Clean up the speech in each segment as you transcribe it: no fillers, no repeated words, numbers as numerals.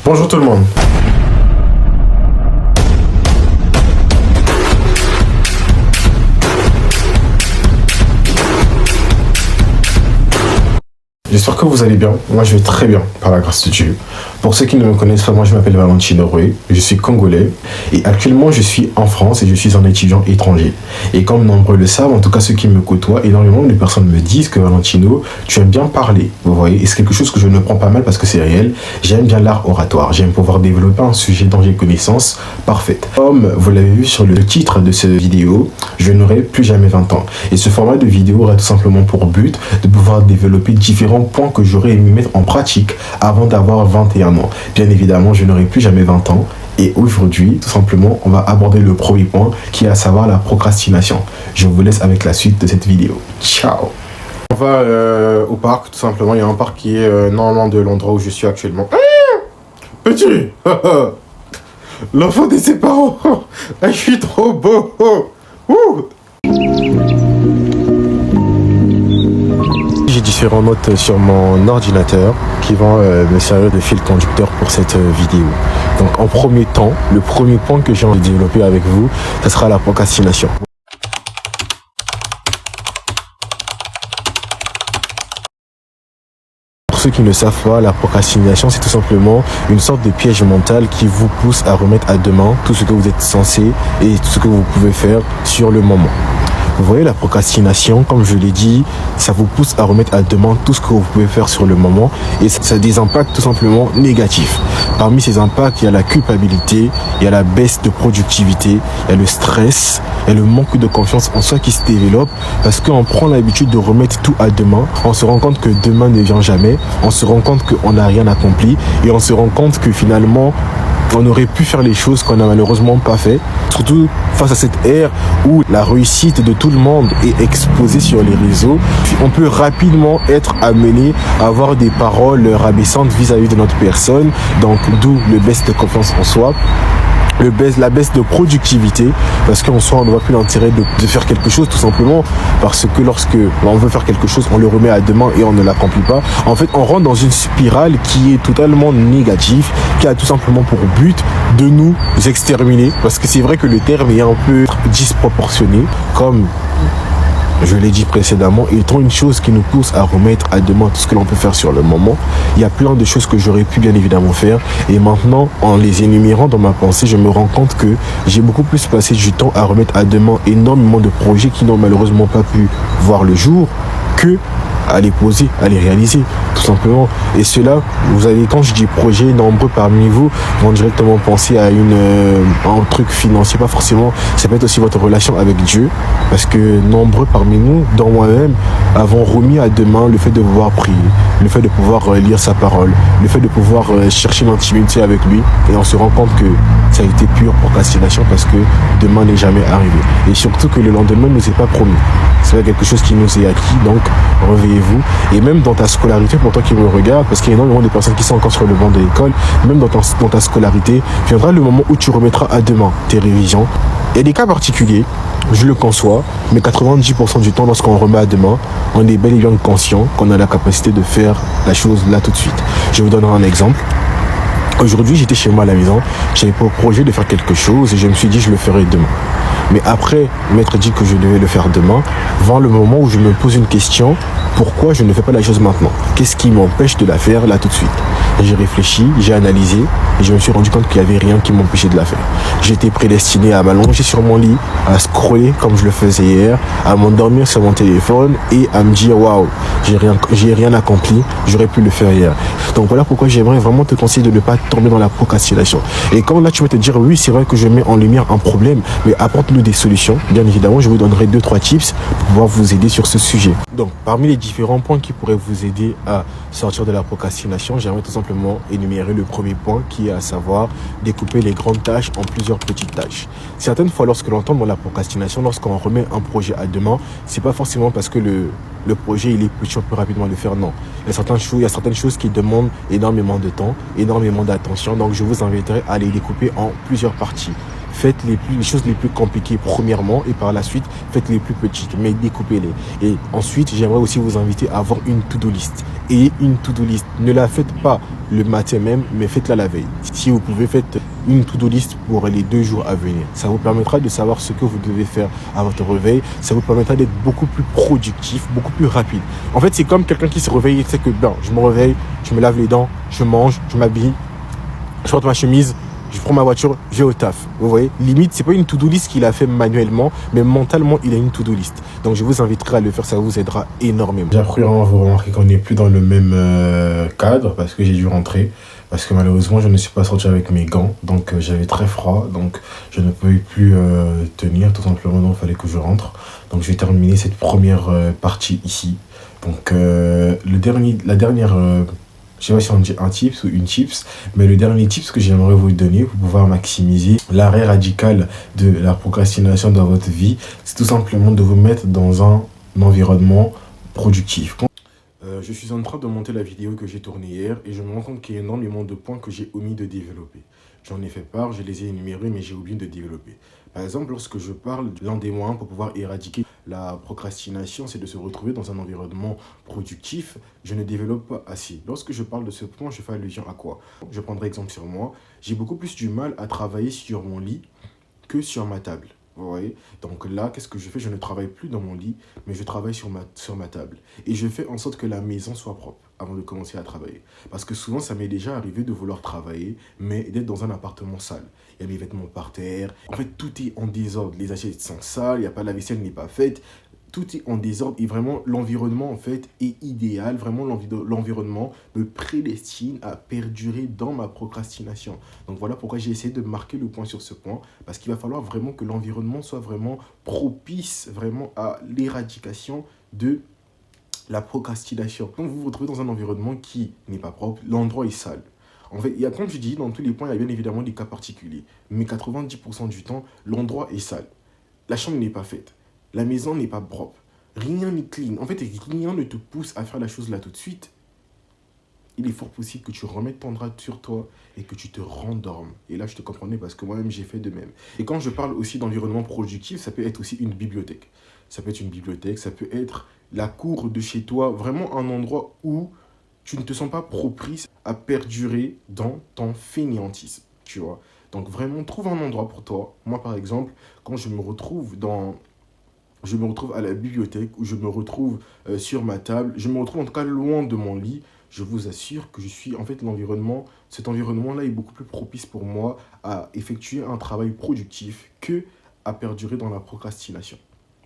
Bonjour tout le monde. J'espère que vous allez bien. Moi, je vais très bien, par la grâce de Dieu. Pour ceux qui ne me connaissent pas, moi, je m'appelle Valentino Roué. Je suis congolais. Et actuellement, je suis en France et je suis un étudiant étranger. Et comme nombreux le savent, en tout cas ceux qui me côtoient, énormément de personnes me disent que Valentino, tu aimes bien parler. Vous voyez, et c'est quelque chose que je ne prends pas mal parce que c'est réel. J'aime bien l'art oratoire. J'aime pouvoir développer un sujet dont j'ai connaissance parfaite. Comme vous l'avez vu sur le titre de cette vidéo, je n'aurai plus jamais 20 ans. Et ce format de vidéo aurait tout simplement pour but de pouvoir développer différents points que j'aurais aimé mettre en pratique avant d'avoir 21 ans. Bien évidemment, je n'aurai plus jamais 20 ans. Et aujourd'hui, tout simplement, on va aborder le premier point qui est à savoir la procrastination. Je vous laisse avec la suite de cette vidéo. Ciao! On va au parc, tout simplement. Il y a un parc qui est normalement de l'endroit où je suis actuellement. Petit l'enfant de ses parents. Je suis trop beau. J'ai différentes notes sur mon ordinateur qui vont me servir de fil conducteur pour cette vidéo. Donc en premier temps, le premier point que j'ai envie de développer avec vous, ce sera la procrastination. Pour ceux qui ne savent pas, la procrastination, c'est tout simplement une sorte de piège mental qui vous pousse à remettre à demain tout ce que vous êtes censé et tout ce que vous pouvez faire sur le moment. Vous voyez, la procrastination, comme je l'ai dit, ça vous pousse à remettre à demain tout ce que vous pouvez faire sur le moment et ça a des impacts tout simplement négatifs. Parmi ces impacts, il y a la culpabilité, il y a la baisse de productivité, il y a le stress, il y a le manque de confiance en soi qui se développe parce qu'on prend l'habitude de remettre tout à demain. On se rend compte que demain ne vient jamais, on se rend compte qu'on n'a rien accompli et on se rend compte que finalement, on aurait pu faire les choses qu'on n'a malheureusement pas fait. Surtout face à cette ère où la réussite de tout le monde est exposée sur les réseaux, on peut rapidement être amené à avoir des paroles rabaissantes vis-à-vis de notre personne. Donc d'où le baisse de confiance en soi. La baisse de productivité parce qu'en soi on ne voit plus l'intérêt de faire quelque chose tout simplement parce que lorsque on veut faire quelque chose on le remet à demain et on ne l'accomplit pas. En fait on rentre dans une spirale qui est totalement négative, qui a tout simplement pour but de nous exterminer parce que c'est vrai que le terme est un peu disproportionné comme je l'ai dit précédemment, étant une chose qui nous pousse à remettre à demain tout ce que l'on peut faire sur le moment. Il y a plein de choses que j'aurais pu bien évidemment faire et maintenant en les énumérant dans ma pensée je me rends compte que j'ai beaucoup plus passé du temps à remettre à demain énormément de projets qui n'ont malheureusement pas pu voir le jour que à les poser, à les réaliser, tout simplement. Et cela, vous allez, quand je dis projet, nombreux parmi vous vont directement penser à un truc financier, pas forcément, ça peut être aussi votre relation avec Dieu, parce que nombreux parmi nous, dont moi-même, avons remis à demain le fait de pouvoir prier, le fait de pouvoir lire sa parole, le fait de pouvoir chercher l'intimité avec lui, et on se rend compte que ça a été pure procrastination parce que demain n'est jamais arrivé. Et surtout que le lendemain ne nous est pas promis. C'est quelque chose qui nous est acquis, donc réveillez-vous. Et même dans ta scolarité, pour toi qui me regarde, parce qu'il y a énormément de personnes qui sont encore sur le banc de l'école, même dans ta scolarité, viendra le moment où tu remettras à demain tes révisions. Il y a des cas particuliers, je le conçois, mais 90% du temps, lorsqu'on remet à demain, on est bel et bien conscient qu'on a la capacité de faire la chose là tout de suite. Je vous donnerai un exemple. Aujourd'hui, j'étais chez moi à la maison, j'avais pour projet de faire quelque chose et je me suis dit je le ferai demain. Mais après m'être dit que je devais le faire demain, vient le moment où je me pose une question, pourquoi je ne fais pas la chose maintenant? Qu'est-ce qui m'empêche de la faire là tout de suite? J'ai réfléchi, j'ai analysé et je me suis rendu compte qu'il n'y avait rien qui m'empêchait de la faire. J'étais prédestiné à m'allonger sur mon lit, à scroller comme je le faisais hier, à m'endormir sur mon téléphone et à me dire waouh, j'ai rien accompli, j'aurais pu le faire hier. Donc voilà pourquoi j'aimerais vraiment te conseiller de ne pas tomber dans la procrastination. Et quand là tu vas te dire oui, c'est vrai que je mets en lumière un problème, mais apporte-nous des solutions. Bien évidemment, je vous donnerai 2-3 tips pour pouvoir vous aider sur ce sujet. Donc parmi les différents points qui pourraient vous aider à sortir de la procrastination, j'aimerais tout simplement énumérer le premier point qui est à savoir découper les grandes tâches en plusieurs petites tâches. Certaines fois lorsque l'on tombe dans la procrastination, lorsqu'on remet un projet à demain, c'est pas forcément parce que le projet il est petit, on peut rapidement le faire, non. Il y a certaines choses qui demandent énormément de temps, énormément d'attention, donc je vous inviterai à les découper en plusieurs parties. faites les choses les plus compliquées premièrement et par la suite, faites les plus petites, mais découpez-les. Et ensuite, j'aimerais aussi vous inviter à avoir une to-do list. Et une to-do list, ne la faites pas le matin même, mais faites-la la veille. Si vous pouvez, faites une to-do list pour les 2 jours à venir. Ça vous permettra de savoir ce que vous devez faire à votre réveil. Ça vous permettra d'être beaucoup plus productif, beaucoup plus rapide. En fait, c'est comme quelqu'un qui se réveille et sait que je me réveille, je me lave les dents, je mange, je m'habille, je porte ma chemise, je prends ma voiture, je vais au taf. Vous voyez, limite, c'est pas une to-do list qu'il a fait manuellement, mais mentalement, il a une to-do list. Donc, je vous inviterai à le faire, ça vous aidera énormément. J'ai appris vraiment, vous remarquez qu'on n'est plus dans le même cadre parce que j'ai dû rentrer. Parce que malheureusement, je ne suis pas sorti avec mes gants. Donc, j'avais très froid. Donc, je ne pouvais plus tenir, tout simplement. Donc, il fallait que je rentre. Donc, je vais terminer cette première partie ici. Donc, la dernière... je ne sais pas si on dit un tips ou une tips, mais le dernier tips que j'aimerais vous donner pour pouvoir maximiser l'arrêt radical de la procrastination dans votre vie, c'est tout simplement de vous mettre dans un environnement productif. Je suis en train de monter la vidéo que j'ai tournée hier et je me rends compte qu'il y a énormément de points que j'ai omis de développer. J'en ai fait part, je les ai énumérés, mais j'ai oublié de développer. Par exemple, lorsque je parle de l'un des moyens pour pouvoir éradiquer la procrastination, c'est de se retrouver dans un environnement productif, je ne développe pas assez. Lorsque je parle de ce point, je fais allusion à quoi? Je prendrai exemple sur moi. J'ai beaucoup plus du mal à travailler sur mon lit que sur ma table. Vous voyez? Donc là, qu'est-ce que je fais? Je ne travaille plus dans mon lit, mais je travaille sur ma table. Et je fais en sorte que la maison soit propre avant de commencer à travailler. Parce que souvent, ça m'est déjà arrivé de vouloir travailler, mais d'être dans un appartement sale. Il y a mes vêtements par terre. En fait, tout est en désordre. Les assiettes sont sales, il n'y a pas la vaisselle n'est pas faite. Tout est en désordre et vraiment l'environnement en fait est idéal. Vraiment l'environnement me prédestine à perdurer dans ma procrastination. Donc voilà pourquoi j'ai essayé de marquer le point sur ce point. Parce qu'il va falloir vraiment que l'environnement soit vraiment propice vraiment à l'éradication de la procrastination. Quand vous vous retrouvez dans un environnement qui n'est pas propre, l'endroit est sale. En fait, il y a, comme je dis, dans tous les points, il y a bien évidemment des cas particuliers. Mais 90% du temps, l'endroit est sale. La chambre n'est pas faite. La maison n'est pas propre. Rien n'est clean. En fait, rien ne te pousse à faire la chose là tout de suite. Il est fort possible que tu remettes ton drap sur toi et que tu te rendormes. Et là, je te comprenais parce que moi-même, j'ai fait de même. Et quand je parle aussi d'environnement productif, ça peut être aussi une bibliothèque. Ça peut être une bibliothèque, ça peut être la cour de chez toi. Vraiment un endroit où tu ne te sens pas propice à perdurer dans ton fainéantisme, tu vois. Donc vraiment, trouve un endroit pour toi. Moi, par exemple, quand je me retrouve à la bibliothèque, ou je me retrouve sur ma table, je me retrouve en tout cas loin de mon lit, je vous assure que je suis, en fait, cet environnement-là est beaucoup plus propice pour moi à effectuer un travail productif que à perdurer dans la procrastination.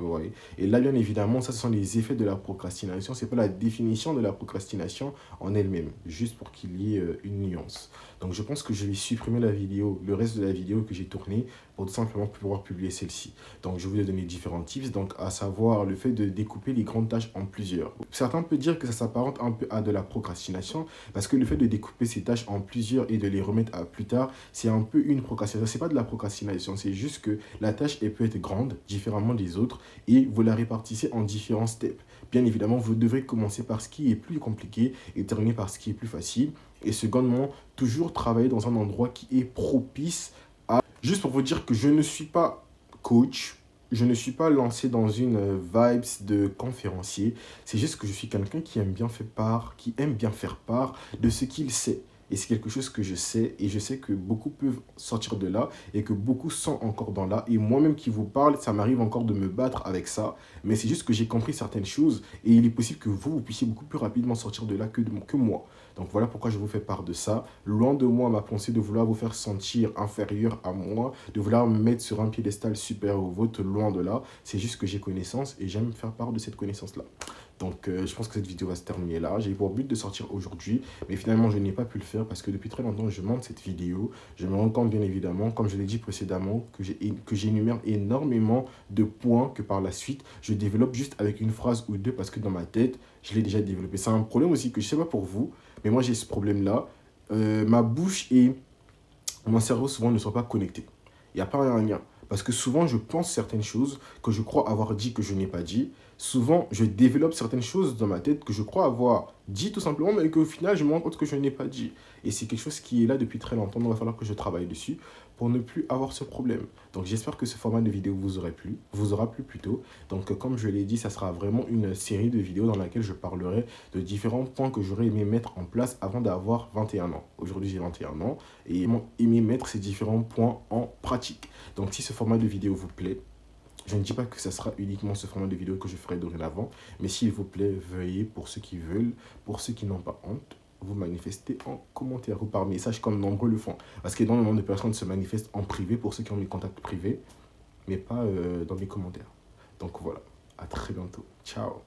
Ouais. Et là, bien évidemment, ça, ce sont les effets de la procrastination. Ce n'est pas la définition de la procrastination en elle-même, juste pour qu'il y ait une nuance. Donc, je pense que je vais supprimer la vidéo, le reste de la vidéo que j'ai tournée pour tout simplement pouvoir publier celle-ci. Donc, je vous ai donné différents tips, donc à savoir le fait de découper les grandes tâches en plusieurs. Certains peuvent dire que ça s'apparente un peu à de la procrastination parce que le fait de découper ces tâches en plusieurs et de les remettre à plus tard, c'est un peu une procrastination. Ce n'est pas de la procrastination, c'est juste que la tâche, elle peut être grande, différemment des autres, et vous la répartissez en différents steps. Bien évidemment, vous devrez commencer par ce qui est plus compliqué et terminer par ce qui est plus facile. Et secondement, toujours travailler dans un endroit qui est propice à... Juste pour vous dire que je ne suis pas coach, je ne suis pas lancé dans une vibes de conférencier. C'est juste que je suis quelqu'un qui aime bien faire part de ce qu'il sait. Et c'est quelque chose que je sais, et je sais que beaucoup peuvent sortir de là, et que beaucoup sont encore dans là. Et moi-même qui vous parle, ça m'arrive encore de me battre avec ça. Mais c'est juste que j'ai compris certaines choses, et il est possible que vous puissiez beaucoup plus rapidement sortir de là que moi. Donc voilà pourquoi je vous fais part de ça. Loin de moi ma pensée de vouloir vous faire sentir inférieur à moi, de vouloir me mettre sur un piédestal supérieur au vôtre, loin de là. C'est juste que j'ai connaissance, et j'aime faire part de cette connaissance-là. Donc je pense que cette vidéo va se terminer là. J'ai pour but de sortir aujourd'hui, mais finalement je n'ai pas pu le faire parce que depuis très longtemps je monte cette vidéo. Je me rends compte bien évidemment, comme je l'ai dit précédemment, que j'énumère énormément de points que par la suite je développe juste avec une phrase ou deux parce que dans ma tête je l'ai déjà développé. C'est un problème aussi que je ne sais pas pour vous, mais moi j'ai ce problème-là. Ma bouche et mon cerveau souvent ne sont pas connectés. Il n'y a pas un lien. Parce que souvent, je pense certaines choses que je crois avoir dit que je n'ai pas dit. souvent, je développe certaines choses dans ma tête que je crois avoir dit tout simplement, mais qu'au final, je me rends compte que je n'ai pas dit. Et c'est quelque chose qui est là depuis très longtemps, donc il va falloir que je travaille dessus pour ne plus avoir ce problème. Donc j'espère que ce format de vidéo vous aura plu plutôt. Donc comme je l'ai dit, ça sera vraiment une série de vidéos dans laquelle je parlerai de différents points que j'aurais aimé mettre en place avant d'avoir 21 ans. Aujourd'hui, j'ai 21 ans et aimé mettre ces différents points en pratique. Donc si ce format de vidéo vous plaît, je ne dis pas que ce sera uniquement ce format de vidéo que je ferai dorénavant, mais s'il vous plaît, veuillez, pour ceux qui veulent, pour ceux qui n'ont pas honte, vous manifester en commentaire ou par message comme nombreux le font. Parce qu'énormément de personnes se manifestent en privé pour ceux qui ont mes contacts privés, mais pas dans les commentaires. Donc voilà, à très bientôt. Ciao.